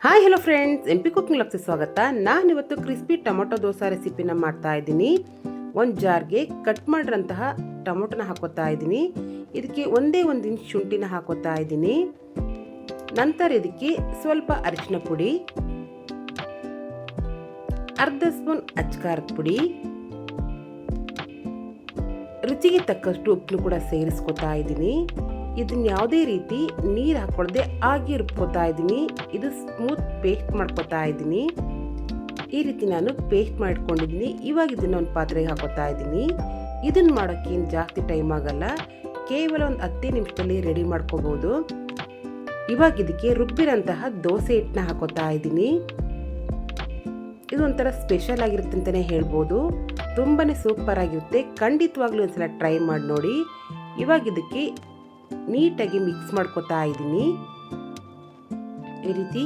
Hi hello friends, MP cooking ಲಾಗ್ಸ್ಗೆ ಸ್ವಾಗತ. ನಾನಿವತ್ತು ಕ್ರಿಸ್ಪಿ ಟೊಮೊಟೊ ದೋಸೆ ರೆಸಿಪಿನ ಮಾಡ್ತಾ ಇದ್ದೀನಿ. ಒಂದು ಜಾರ್ಗೆ ಕಟ್ ಮಾಡಿರೋಂತಹ ಟೊಮೊಟೊನ ಹಾಕೋತಾ ಇದ್ದೀನಿ. ಇದಕ್ಕೆ ಒಂದೇ ಒಂದು ಇಂಚ್ ಶುಂಠಿನ ಹಾಕೋತಾ ಇದ್ದೀನಿ. ನಂತರ ಇದಕ್ಕೆ ಸ್ವಲ್ಪ ಅರಿಶಿನ ಪುಡಿ, ಅರ್ಧ ಸ್ಪೂನ್ ಅಚ್ಕಾರದ ಪುಡಿ, ರುಚಿಗೆ ತಕ್ಕಷ್ಟು ಉಪ್ಪನ್ನು ಕೂಡ ಸೇರಿಸ್ಕೊತಾ ಇದ್ದೀನಿ. ಇದನ್ನ ಯಾವುದೇ ರೀತಿ ನೀರು ಹಾಕೊಳ್ಳದೆ ಆಗಿ ರುಬ್ಕೋತಾ ಇದ್ದೀನಿ. ಇದು ಸ್ಮೂತ್ ಪೇಸ್ಟ್ ಮಾಡ್ಕೋತಾ ಇದ್ದೀನಿ. ಈ ರೀತಿ ನಾನು ಪೇಸ್ಟ್ ಮಾಡ್ಕೊಂಡಿದ್ದೀನಿ. ಇವಾಗ ಇದನ್ನ ಒಂದು ಪಾತ್ರೆಗೆ ಹಾಕೋತಾ ಇದ್ದೀನಿ. ಇದನ್ನ ಮಾಡೋಕ್ಕೆ ಏನು ಜಾಸ್ತಿ ಟೈಮ್ ಆಗಲ್ಲ, ಕೇವಲ ಒಂದು 10 ನಿಮಿಷದಲ್ಲಿ ರೆಡಿ ಮಾಡ್ಕೋಬಹುದು. ಇವಾಗ ಇದಕ್ಕೆ ರುಬ್ಬಿರೋಂತಹ ದೋಸೆ ಹಿಟ್ಟನ್ನ ಹಾಕೋತಾ ಇದ್ದೀನಿ. ಇದು ಒಂಥರ ಸ್ಪೆಷಲ್ ಆಗಿರುತ್ತೆ ಅಂತಲೇ ಹೇಳ್ಬೋದು. ತುಂಬಾನೇ ಸೂಪರ್ ಆಗಿರುತ್ತೆ. ಖಂಡಿತವಾಗ್ಲೂ ಒಂದ್ಸಲ ಟ್ರೈ ಮಾಡಿ ನೋಡಿ. ಇವಾಗ ಇದಕ್ಕೆ ನೀಟಾಗಿ ಮಿಕ್ಸ್ ಮಾಡ್ಕೋತಾ ಇದ್ದೀನಿ. ಈ ರೀತಿ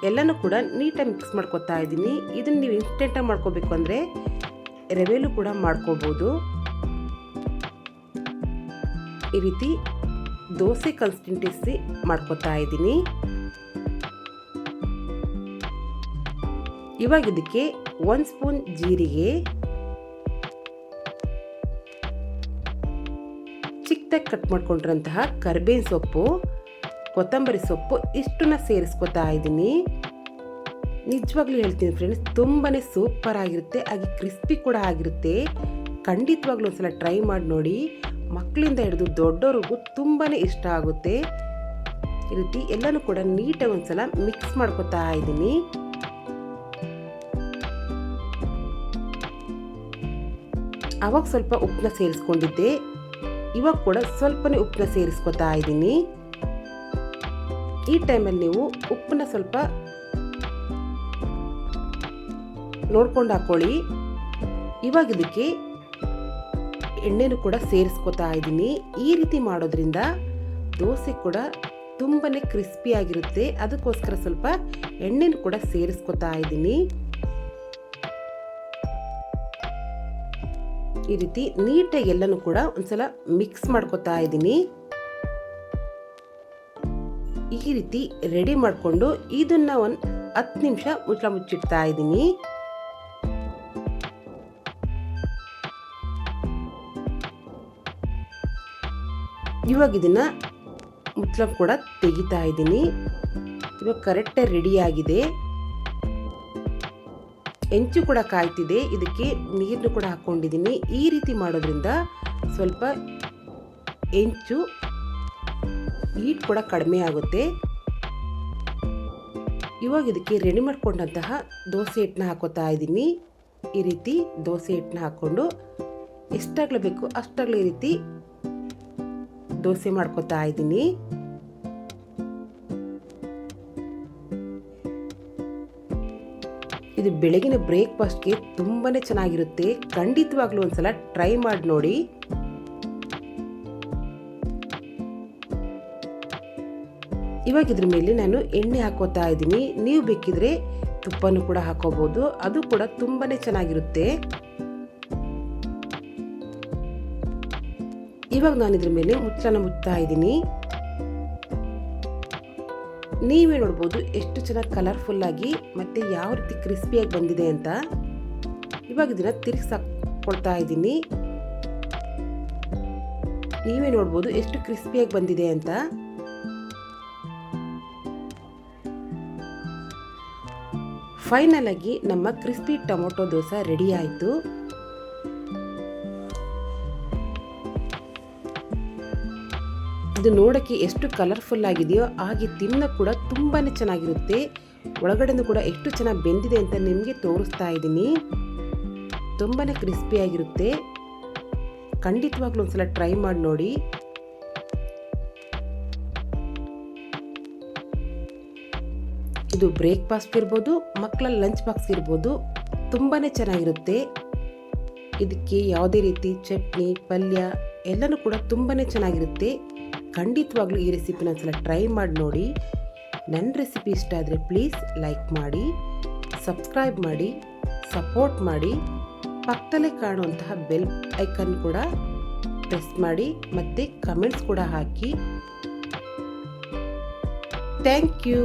ಎಲ್ಲನೂ ಕೂಡ ನೀಟಾಗಿ ಮಿಕ್ಸ್ ಮಾಡ್ಕೋತಾ ಇದ್ದೀನಿ. ಇದನ್ನು ನೀವು ಇನ್ಸ್ಟೆಂಟಾಗಿ ಮಾಡ್ಕೋಬೇಕು ಅಂದರೆ ರವೆಲು ಕೂಡ ಮಾಡ್ಕೋಬೋದು. ಈ ರೀತಿ ದೋಸೆ ಕನ್ಸಿಸ್ಟೆನ್ಸಿ ಮಾಡ್ಕೋತಾ ಇದ್ದೀನಿ. ಇವಾಗ ಇದಕ್ಕೆ 1 ಸ್ಪೂನ್ ಜೀರಿಗೆ, ಚಿಕ್ಕದಾಗಿ ಕಟ್ ಮಾಡ್ಕೊಂಡಿರೋಂತಹ ಕರಿಬೇವಿನ ಸೊಪ್ಪು, ಕೊತ್ತಂಬರಿ ಸೊಪ್ಪು ಇಷ್ಟನ್ನ ಸೇರಿಸ್ಕೊತಾ ಇದ್ದೀನಿ. ನಿಜವಾಗ್ಲೂ ಹೇಳ್ತೀನಿ ಫ್ರೆಂಡ್ಸ್, ತುಂಬಾನೇ ಸೂಪರ್ ಆಗಿರುತ್ತೆ, ಹಾಗೆ ಕ್ರಿಸ್ಪಿ ಕೂಡ ಆಗಿರುತ್ತೆ. ಖಂಡಿತವಾಗ್ಲೂ ಒಂದ್ಸಲ ಟ್ರೈ ಮಾಡಿ ನೋಡಿ. ಮಕ್ಕಳಿಂದ ಹಿಡಿದು ದೊಡ್ಡವ್ರಿಗೂ ತುಂಬಾನೇ ಇಷ್ಟ ಆಗುತ್ತೆ. ಈ ರೀತಿ ಎಲ್ಲನೂ ಕೂಡ ನೀಟಾಗಿ ಒಂದ್ಸಲ ಮಿಕ್ಸ್ ಮಾಡ್ಕೊತಾ ಇದ್ದೀನಿ. ಅವಾಗ ಸ್ವಲ್ಪ ಉಪ್ಪನ್ನ ಸೇರಿಸ್ಕೊಂಡಿದ್ದೆ. ಇವಾಗ ಕೂಡ ಸ್ವಲ್ಪನೇ ಉಪ್ಪನ್ನ ಸೇರಿಸ್ಕೊತಾ ಇದ್ದೀನಿ. ಈ ಟೈಮಲ್ಲಿ ನೀವು ಉಪ್ಪನ್ನ ಸ್ವಲ್ಪ ನೋಡ್ಕೊಂಡು ಹಾಕೊಳ್ಳಿ. ಇವಾಗ ಇದಕ್ಕೆ ಎಣ್ಣೆನೂ ಕೂಡ ಸೇರಿಸ್ಕೊತಾ ಇದ್ದೀನಿ. ಈ ರೀತಿ ಮಾಡೋದ್ರಿಂದ ದೋಸೆ ಕೂಡ ತುಂಬಾನೇ ಕ್ರಿಸ್ಪಿ ಆಗಿರುತ್ತೆ. ಅದಕ್ಕೋಸ್ಕರ ಸ್ವಲ್ಪ ಎಣ್ಣೆನೂ ಕೂಡ ಸೇರಿಸ್ಕೊತಾ ಇದ್ದೀನಿ. ಈ ರೀತಿ ನೀಟಾಗಿ ಎಲ್ಲನೂ ಕೂಡ ಒಂದ್ಸಲ ಮಿಕ್ಸ್ ಮಾಡ್ಕೊತಾ ಇದ್ದೀನಿ. ಈ ರೀತಿ ರೆಡಿ ಮಾಡಿಕೊಂಡು ಇದನ್ನ ಒಂದು 10 ನಿಮಿಷ ಮುಚ್ಚಿಡ್ತಾ ಇದ್ದೀನಿ. ಇವಾಗ ಇದನ್ನ ಮುಚ್ಚಳ ಕೂಡ ತೆಗಿತಾ ಇದ್ದೀನಿ. ಇವಾಗ ಕರೆಕ್ಟಾಗಿ ರೆಡಿ ಆಗಿದೆ. ಹೆಂಚು ಕೂಡ ಕಾಯ್ತಿದೆ. ಇದಕ್ಕೆ ನೀರನ್ನು ಕೂಡ ಹಾಕ್ಕೊಂಡಿದ್ದೀನಿ. ಈ ರೀತಿ ಮಾಡೋದ್ರಿಂದ ಸ್ವಲ್ಪ ಹೆಂಚು ಹೀಟ್ ಕೂಡ ಕಡಿಮೆ ಆಗುತ್ತೆ. ಇವಾಗ ಇದಕ್ಕೆ ರೆಡಿ ಮಾಡ್ಕೊಂಡಂತಹ ದೋಸೆ ಹಿಟ್ಟನ್ನ ಹಾಕೋತಾ ಇದ್ದೀನಿ. ಈ ರೀತಿ ದೋಸೆ ಹಿಟ್ಟನ್ನ ಹಾಕ್ಕೊಂಡು ಎಷ್ಟಾಗ್ಲೇ ಬೇಕು ಅಷ್ಟಾಗ್ಲೇ ಈ ರೀತಿ ದೋಸೆ ಮಾಡ್ಕೋತಾ ಇದ್ದೀನಿ. ಇದು ಬೆಳಗಿನ ಬ್ರೇಕ್ಫಾಸ್ಟ್ಗೆ ತುಂಬಾನೇ ಚೆನ್ನಾಗಿರುತ್ತೆ. ಖಂಡಿತವಾಗ್ಲೂ ಒಂದ್ಸಲ ಟ್ರೈ ಮಾಡಿ ನೋಡಿ. ಇವಾಗ ಇದ್ರ ಮೇಲೆ ನಾನು ಎಣ್ಣೆ ಹಾಕೋತಾ ಇದ್ದೀನಿ. ನೀವು ಬೇಕಿದ್ರೆ ತುಪ್ಪನೂ ಕೂಡ ಹಾಕೋಬಹುದು, ಅದು ಕೂಡ ತುಂಬಾನೇ ಚೆನ್ನಾಗಿರುತ್ತೆ. ಇವಾಗ ನಾನು ಇದ್ರ ಮೇಲೆ ಮುಚ್ಚಳನ ಮುಚ್ತಾ ಇದ್ದೀನಿ. ನೀವೇ ನೋಡ್ಬೋದು ಎಷ್ಟು ಚೆನ್ನಾಗಿ ಕಲರ್ಫುಲ್ ಆಗಿ ಮತ್ತೆ ಯಾವ ರೀತಿ ಕ್ರಿಸ್ಪಿಯಾಗಿ ಬಂದಿದೆ ಅಂತ. ಇವಾಗ ಇದನ್ನ ತಿರುಗಿಸಾಕೊಳ್ತಾ ಇದ್ದೀನಿ. ನೀವೇ ನೋಡ್ಬೋದು ಎಷ್ಟು ಕ್ರಿಸ್ಪಿಯಾಗಿ ಬಂದಿದೆ ಅಂತ. ಫೈನಲ್ ಆಗಿ ನಮ್ಮ ಕ್ರಿಸ್ಪಿ ಟೊಮೊಟೊ ದೋಸೆ ರೆಡಿ ಆಯಿತು. ಇದು ನೋಡೋಕ್ಕೆ ಎಷ್ಟು ಕಲರ್ಫುಲ್ ಆಗಿದೆಯೋ ಹಾಗೆ ತಿನ್ನ ಕೂಡ ತುಂಬಾನೇ ಚೆನ್ನಾಗಿರುತ್ತೆ. ಒಳಗಡೆನೂ ಕೂಡ ಎಷ್ಟು ಚೆನ್ನಾಗಿ ಬೆಂದಿದೆ ಅಂತ ನಿಮಗೆ ತೋರಿಸ್ತಾ ಇದ್ದೀನಿ. ತುಂಬಾನೇ ಕ್ರಿಸ್ಪಿ ಆಗಿರುತ್ತೆ. ಖಂಡಿತವಾಗ್ಲೂ ಒಂದ್ಸಲ ಟ್ರೈ ಮಾಡಿ ನೋಡಿ. ಇದು ಬ್ರೇಕ್ಫಾಸ್ಟ್ ಇರ್ಬೋದು, ಮಕ್ಕಳ ಲಂಚ್ ಬಾಕ್ಸ್ ಇರ್ಬೋದು, ತುಂಬಾನೇ ಚೆನ್ನಾಗಿರುತ್ತೆ. ಇದಕ್ಕೆ ಯಾವುದೇ ರೀತಿ ಚಟ್ನಿ ಪಲ್ಯ ಎಲ್ಲನೂ ಕೂಡ ತುಂಬಾನೇ ಚೆನ್ನಾಗಿರುತ್ತೆ. ಖಂಡಿತವಾಗ್ಲೂ ಈ ರೆಸಿಪಿನ ಒಂದ್ಸಲ ಟ್ರೈ ಮಾಡಿ ನೋಡಿ. ನನ್ನ ರೆಸಿಪಿ ಇಷ್ಟ ಆದರೆ ಪ್ಲೀಸ್ ಲೈಕ್ ಮಾಡಿ, ಸಬ್ಸ್ಕ್ರೈಬ್ ಮಾಡಿ, ಸಪೋರ್ಟ್ ಮಾಡಿ. ಪಕ್ಕದಲ್ಲೇ ಕಾಣುವಂತಹ ಬೆಲ್ ಐಕನ್ ಕೂಡ ಪ್ರೆಸ್ ಮಾಡಿ ಮತ್ತು ಕಮೆಂಟ್ಸ್ ಕೂಡ ಹಾಕಿ. Thank you.